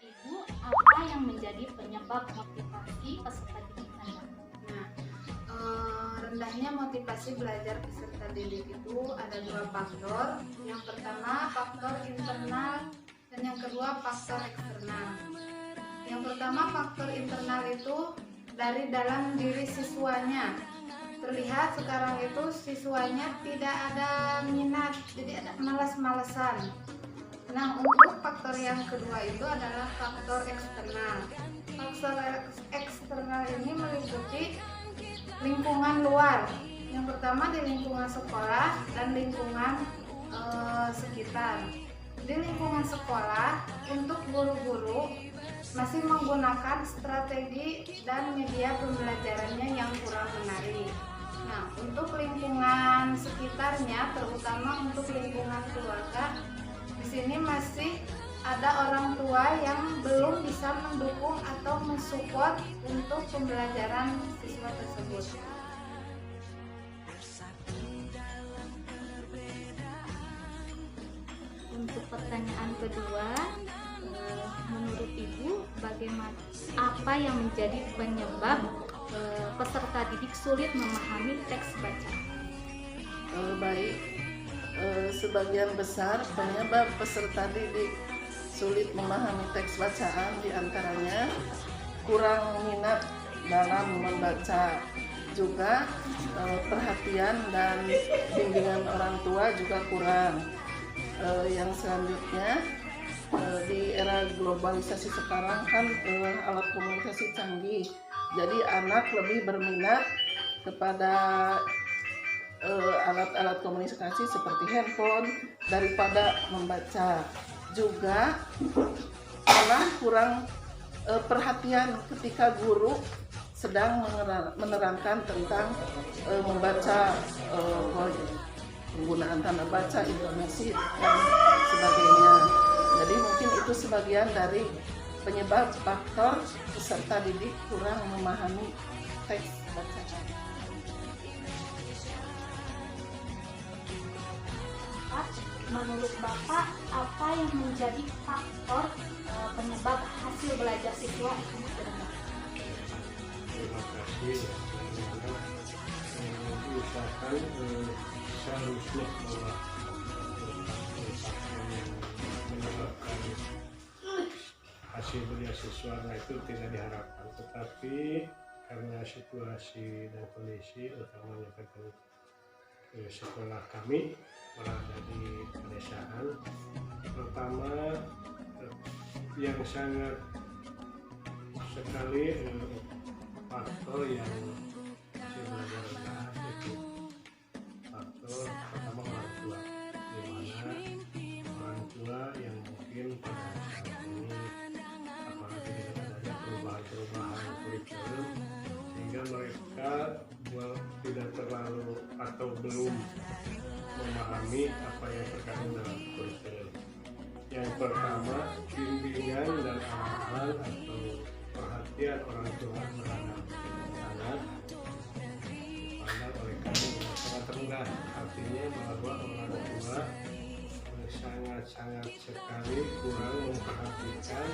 Ibu, apa yang menjadi penyebab motivasi peserta didik Anda? Nah, rendahnya motivasi belajar peserta didik itu ada dua faktor. Yang pertama faktor internal dan yang kedua faktor eksternal. Yang pertama faktor internal itu dari dalam diri siswanya. Terlihat sekarang itu siswanya tidak ada minat, jadi ada malas-malesan. Nah, untuk faktor yang kedua itu adalah faktor eksternal. Faktor eksternal ini meliputi lingkungan luar. Yang pertama di lingkungan sekolah dan lingkungan sekitar. Di lingkungan sekolah, untuk guru-guru masih menggunakan strategi dan media pembelajarannya yang kurang menarik. Nah, untuk lingkungan sekitarnya, terutama untuk lingkungan keluarga, di sini masih ada orang tua yang belum bisa mendukung atau mensupport untuk pembelajaran siswa tersebut. Untuk pertanyaan kedua, menurut Ibu, bagaimana apa yang menjadi penyebab peserta didik sulit memahami teks bacaan? Baik, sebagian besar penyebab peserta didik sulit memahami teks bacaan diantaranya kurang minat dalam membaca, juga perhatian dan bimbingan orang tua juga kurang. Yang selanjutnya, di era globalisasi sekarang kan alat komunikasi canggih, jadi anak lebih berminat kepada alat-alat komunikasi seperti handphone daripada membaca. Juga malah kurang perhatian ketika guru sedang menerangkan tentang membaca, penggunaan tanda baca, intonasi dan sebagainya. Jadi mungkin itu sebagian dari penyebab faktor peserta didik kurang memahami teks bacaan. Menurut Bapak, apa yang menjadi faktor penyebab hasil belajar siswa akan rendah? Terima kasih. Usahakan seharusnya bahwa menyebabkan hasil belajar siswa itu tidak diharapkan, tetapi karena situasi dan kondisi utamanya sekolah kami berada di pedesaan, pertama yang sangat sekali faktor yang hasil belajar rendah itu faktor pertama orang tua, di mana orang tua yang mungkin pada saat ini apalagi dengan adanya perubahan kurikulum sehingga mereka tidak terlalu atau belum memahami apa yang terkandung dalam kurikulum. Yang pertama, bimbingan dan arahan atau perhatian orang tua terhadap anak dipandang oleh kami sangat rendah. Artinya bahwa orang tua sangat sekali kurang memperhatikan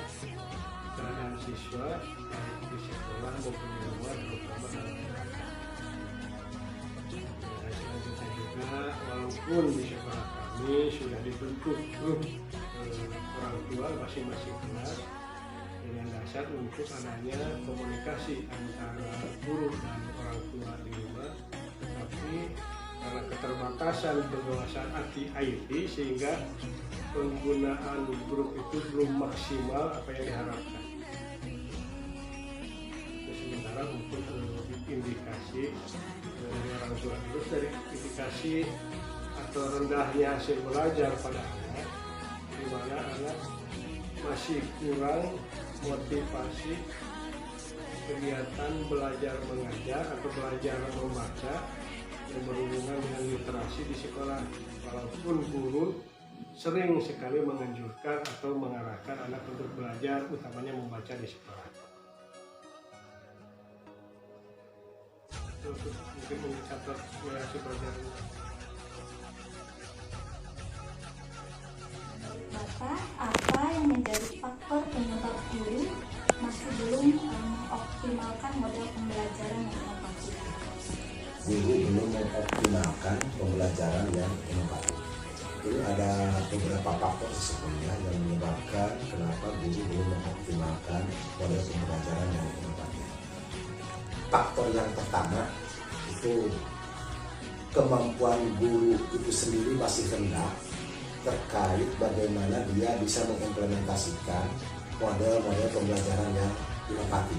keadaan siswa baik di sekolah maupun di rumah, terutama dalam keadaan. Selanjutnya juga, walaupun di sekolah kami sudah dibentuk grup orang tua masing-masing kelas dengan dasar untuk adanya komunikasi antara guru dan orang tua di rumah, tetapi karena keterbatasan penguasaan IT sehingga penggunaan grup itu belum maksimal apa yang diharapkan. Sementara untuk indikasi dari orang tua, terus dari indikasi atau rendahnya hasil belajar pada anak, di mana anak masih kurang motivasi kegiatan belajar mengajar atau belajar membaca yang berhubungan dengan literasi di sekolah, walaupun guru sering sekali menganjurkan atau mengarahkan anak untuk belajar utamanya membaca di sekolah. Mungkin mencatat hasil belajar. Bapak, apa yang menjadi faktor penyebab guru masih belum mengoptimalkan model pembelajaran yang inovatif? Guru belum mengoptimalkan pembelajaran yang inovatif. Ini ada beberapa faktor sesungguhnya yang menyebabkan kenapa guru belum mengoptimalkan model pembelajaran yang inovatif. Faktor yang pertama itu kemampuan guru itu sendiri masih rendah terkait bagaimana dia bisa mengimplementasikan model-model pembelajaran yang inovatif.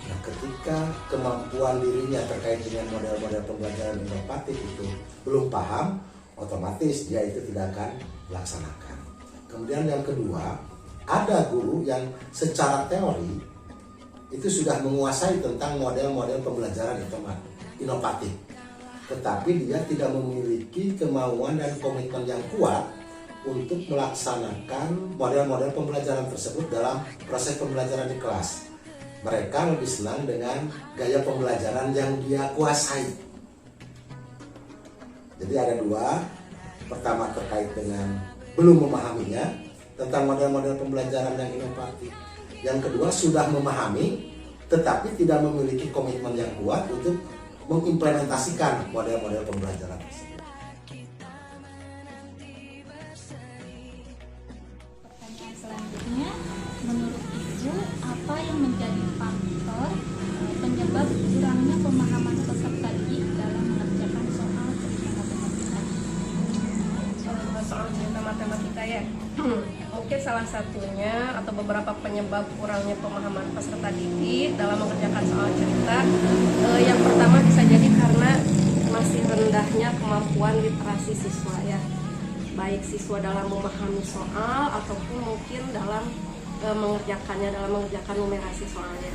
Nah, ketika kemampuan dirinya terkait dengan model-model pembelajaran inovatif itu belum paham, otomatis dia itu tidak akan melaksanakan. Kemudian yang kedua, ada guru yang secara teori itu sudah menguasai tentang model-model pembelajaran inovatif, tetapi dia tidak memiliki kemauan dan komitmen yang kuat untuk melaksanakan model-model pembelajaran tersebut dalam proses pembelajaran di kelas. Mereka lebih senang dengan gaya pembelajaran yang dia kuasai. Jadi ada dua. Pertama terkait dengan belum memahaminya tentang model-model pembelajaran yang inovatif. Yang kedua sudah memahami tetapi tidak memiliki komitmen yang kuat untuk mengimplementasikan model-model pembelajaran tersebut. Pertanyaan selanjutnya, menurut Ibu, apa yang menjadi faktor penyebab kurangnya pemahaman peserta didik dalam mengerjakan soal cerita matematika? Soal cerita matematika ya. Mungkin salah satunya atau beberapa penyebab kurangnya pemahaman peserta didik dalam mengerjakan soal cerita, yang pertama bisa jadi karena masih rendahnya kemampuan literasi siswa ya, baik siswa dalam memahami soal ataupun mungkin dalam mengerjakan numerasi soalnya.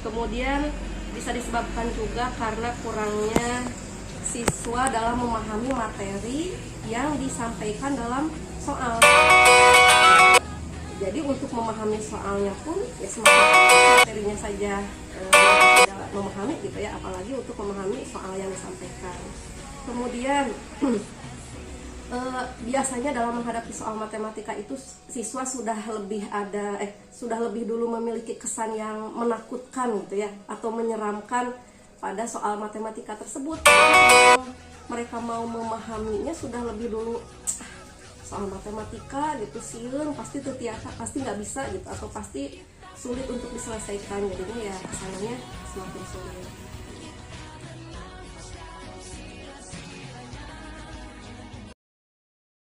Kemudian bisa disebabkan juga karena kurangnya siswa dalam memahami materi yang disampaikan dalam soal. Jadi untuk memahami soalnya pun ya semakin materinya saja tidak memahami gitu ya, apalagi untuk memahami soal yang disampaikan. Kemudian biasanya dalam menghadapi soal matematika itu siswa sudah lebih dulu memiliki kesan yang menakutkan gitu ya, atau menyeramkan pada soal matematika tersebut. Mereka mau memahaminya sudah lebih dulu, soal matematika gitu sieun pasti tetiasa pasti nggak bisa gitu, atau pasti sulit untuk diselesaikan, jadinya ya kesannya semakin sulit.